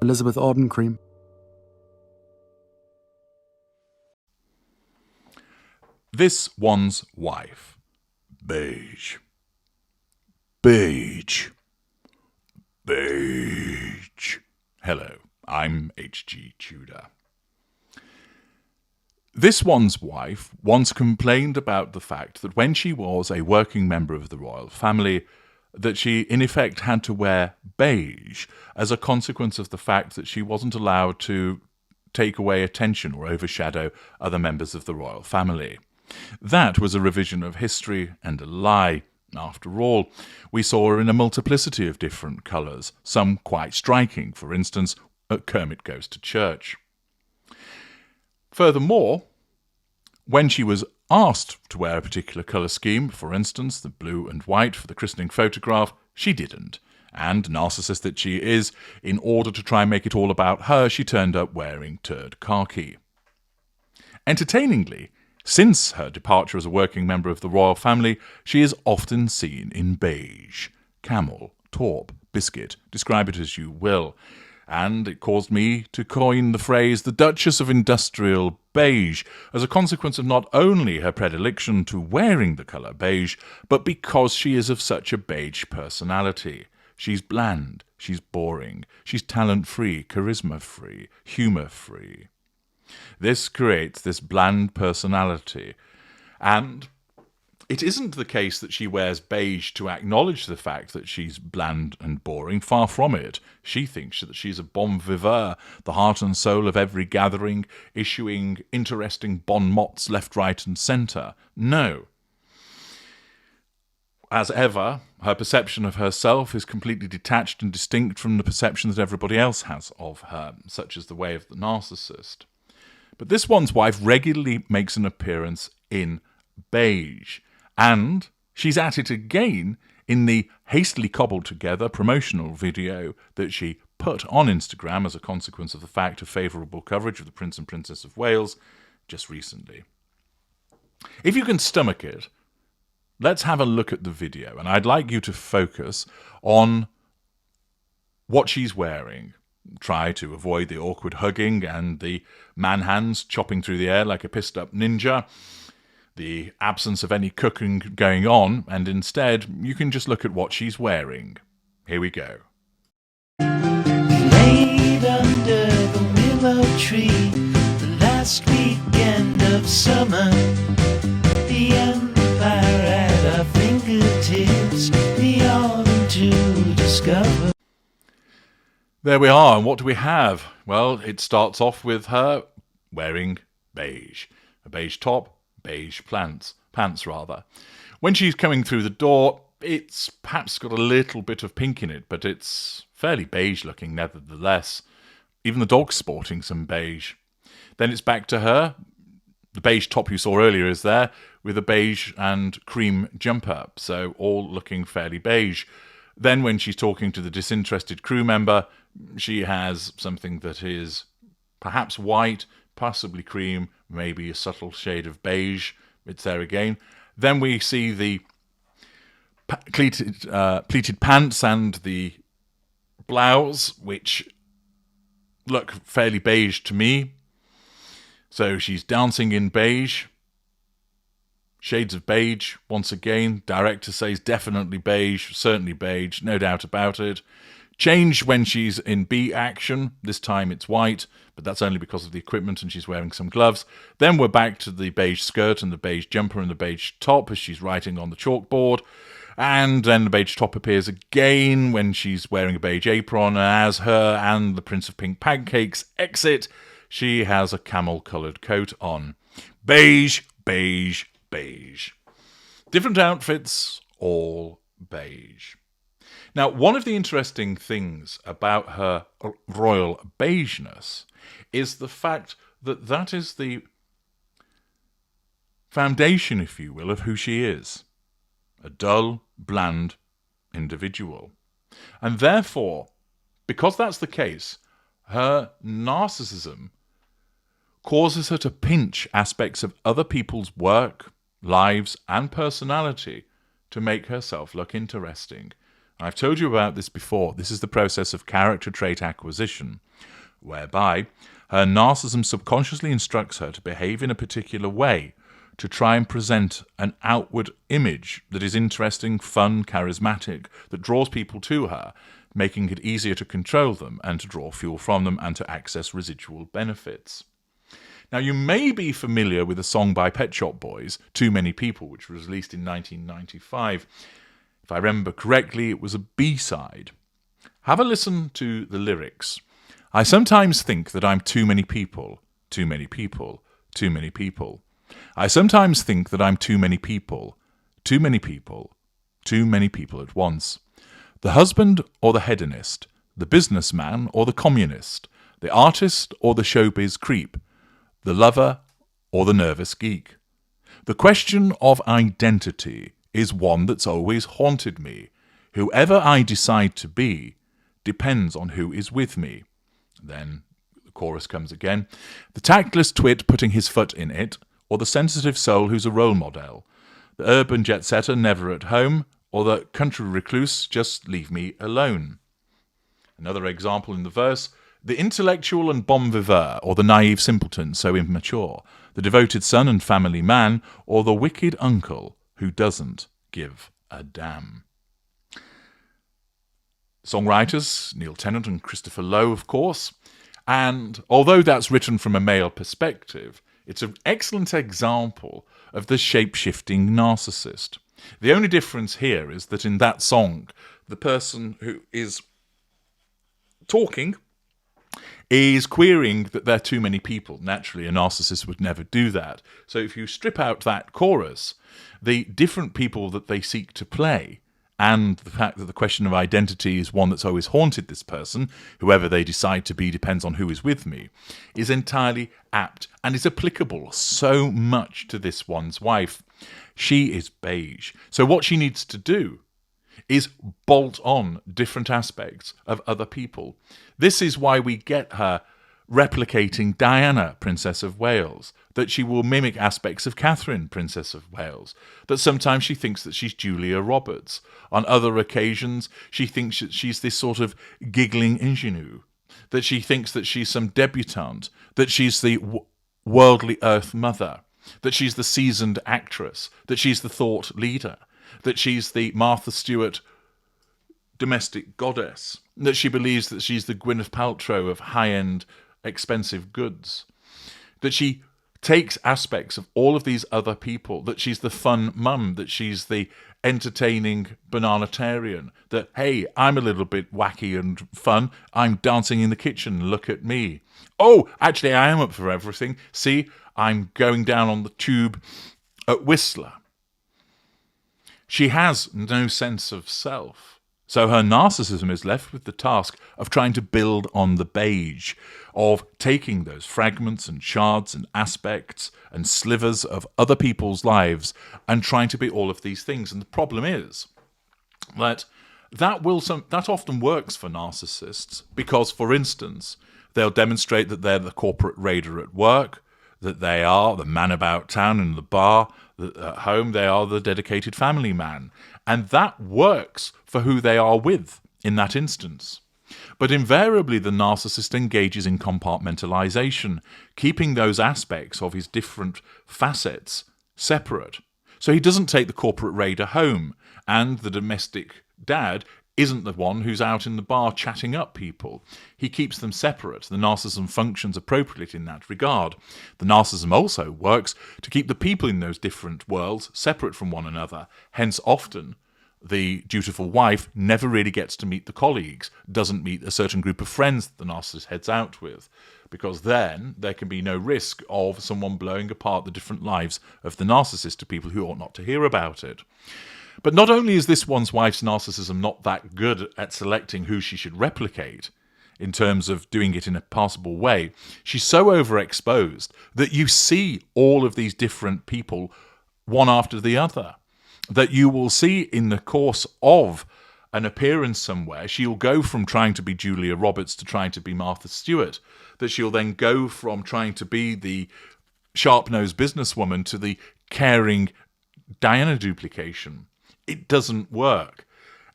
Elizabeth Arden cream. This one's wife. Beige. Beige. Beige. Hello, I'm H.G. Tudor. This one's wife once complained about the fact that when she was a working member of the royal family, that she in effect had to wear beige as a consequence of the fact that she wasn't allowed to take away attention or overshadow other members of the royal family. That was a revision of history and a lie. After all, we saw her in a multiplicity of different colours, some quite striking, for instance, at Kermit Goes to Church. Furthermore, when she was asked to wear a particular colour scheme, for instance, the blue and white for the christening photograph, she didn't. And, narcissist that she is, in order to try and make it all about her, she turned up wearing turd khaki. Entertainingly, since her departure as a working member of the royal family, she is often seen in beige. Camel, taupe, biscuit, describe it as you will. And it caused me to coin the phrase the Duchess of Industrial Beige as a consequence of not only her predilection to wearing the colour beige, but because she is of such a beige personality. She's bland, she's boring, she's talent-free, charisma-free, humour-free. This creates this bland personality, and it isn't the case that she wears beige to acknowledge the fact that she's bland and boring. Far from it. She thinks that she's a bon viveur, the heart and soul of every gathering, issuing interesting bon mots left, right and centre. No. As ever, her perception of herself is completely detached and distinct from the perception that everybody else has of her, such as the way of the narcissist. But this one's wife regularly makes an appearance in beige. And she's at it again in the hastily cobbled together promotional video that she put on Instagram as a consequence of the fact of favourable coverage of the Prince and Princess of Wales just recently. If you can stomach it, let's have a look at the video, and I'd like you to focus on what she's wearing. Try to avoid the awkward hugging and the man hands chopping through the air like a pissed-up ninja, the absence of any cooking going on, and instead you can just look at what she's wearing. Here we go. Laid under the willow tree, the last weekend of summer, the empire at our fingertips, the autumn to discover. There we are, and what do we have? Well, it starts off with her wearing beige. A beige top, beige pants. When she's coming through the door, it's perhaps got a little bit of pink in it, but it's fairly beige looking nevertheless. Even the dog's sporting some beige. Then it's back to her. The beige top you saw earlier is there, with a beige and cream jumper, so all looking fairly beige. Then when she's talking to the disinterested crew member, she has something that is perhaps white, possibly cream, maybe a subtle shade of beige. It's there again. Then we see the pleated pants and the blouse, which look fairly beige to me. So she's dancing in beige. Shades of beige, once again. Director says definitely beige, certainly beige, no doubt about it. Change when she's in B action. This time it's white, but that's only because of the equipment and she's wearing some gloves. Then we're back to the beige skirt and the beige jumper and the beige top as she's writing on the chalkboard. And then the beige top appears again when she's wearing a beige apron. And as her and the Prince of Pink Pancakes exit, she has a camel-coloured coat on. Beige, beige, beige. Different outfits, all beige. Now, one of the interesting things about her royal beigeness is the fact that that is the foundation, if you will, of who she is. A dull, bland individual. And therefore, because that's the case, her narcissism causes her to pinch aspects of other people's work, lives, and personality to make herself look interesting. I've told you about this before. This is the process of character trait acquisition. whereby her narcissism subconsciously instructs her to behave in a particular way to try and present an outward image that is interesting, fun, charismatic, that draws people to her, making it easier to control them and to draw fuel from them and to access residual benefits. Now, you may be familiar with a song by Pet Shop Boys, Too Many People, which was released in 1995. If I remember correctly, it was a B-side. Have a listen to the lyrics. I sometimes think that I'm too many people, too many people, too many people. I sometimes think that I'm too many people, too many people, too many people at once. The husband or the hedonist, the businessman or the communist, the artist or the showbiz creep, the lover or the nervous geek. The question of identity is one that's always haunted me. Whoever I decide to be depends on who is with me. Then the chorus comes again. The tactless twit putting his foot in it, or the sensitive soul who's a role model. The urban jet setter never at home, or the country recluse just leave me alone. Another example in the verse. The intellectual and bon vivant, or the naive simpleton so immature. The devoted son and family man, or the wicked uncle who doesn't give a damn. Songwriters, Neil Tennant and Christopher Lowe, of course. And although that's written from a male perspective, it's an excellent example of the shape-shifting narcissist. The only difference here is that in that song, the person who is talking is querying that there are too many people. Naturally, a narcissist would never do that. So if you strip out that chorus, the different people that they seek to play, and the fact that the question of identity is one that's always haunted this person, whoever they decide to be depends on who is with me, is entirely apt and is applicable so much to this one's wife. She is beige. So what she needs to do is bolt on different aspects of other people. This is why we get her replicating Diana, Princess of Wales, that she will mimic aspects of Catherine, Princess of Wales, that sometimes she thinks that she's Julia Roberts. On other occasions, she thinks that she's this sort of giggling ingenue, that she thinks that she's some debutante, that she's the worldly earth mother, that she's the seasoned actress, that she's the thought leader, that she's the Martha Stewart domestic goddess, that she believes that she's the Gwyneth Paltrow of high-end expensive goods, that she takes aspects of all of these other people, that she's the fun mum, that she's the entertaining bananatarian, that, hey, I'm a little bit wacky and fun, I'm dancing in the kitchen, look at me. Oh, actually, I am up for everything. See, I'm going down on the tube at Whistler. She has no sense of self. So her narcissism is left with the task of trying to build on the beige, of taking those fragments and shards and aspects and slivers of other people's lives and trying to be all of these things. And the problem is that that often works for narcissists because, for instance, they'll demonstrate that they're the corporate raider at work, that they are the man about town in the bar, that at home they are the dedicated family man. And that works for who they are with in that instance. But invariably the narcissist engages in compartmentalization, keeping those aspects of his different facets separate. So he doesn't take the corporate raider home, and the domestic dad isn't the one who's out in the bar chatting up people. He keeps them separate. The narcissism functions appropriately in that regard. The narcissism also works to keep the people in those different worlds separate from one another. Hence, often, the dutiful wife never really gets to meet the colleagues, doesn't meet a certain group of friends that the narcissist heads out with, because then there can be no risk of someone blowing apart the different lives of the narcissist to people who ought not to hear about it. But not only is this one's wife's narcissism not that good at selecting who she should replicate, in terms of doing it in a passable way, she's so overexposed that you see all of these different people one after the other, that you will see in the course of an appearance somewhere, she'll go from trying to be Julia Roberts to trying to be Martha Stewart, that she'll then go from trying to be the sharp-nosed businesswoman to the caring Diana duplication. It doesn't work.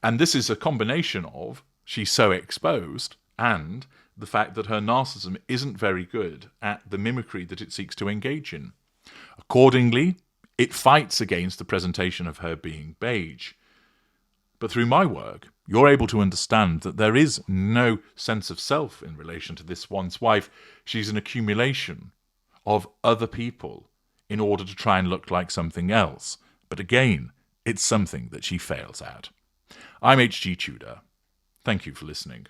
And this is a combination of she's so exposed and the fact that her narcissism isn't very good at the mimicry that it seeks to engage in. Accordingly, it fights against the presentation of her being beige. But through my work, you're able to understand that there is no sense of self in relation to this one's wife. She's an accumulation of other people in order to try and look like something else. But again, it's something that she fails at. I'm H.G. Tudor. Thank you for listening.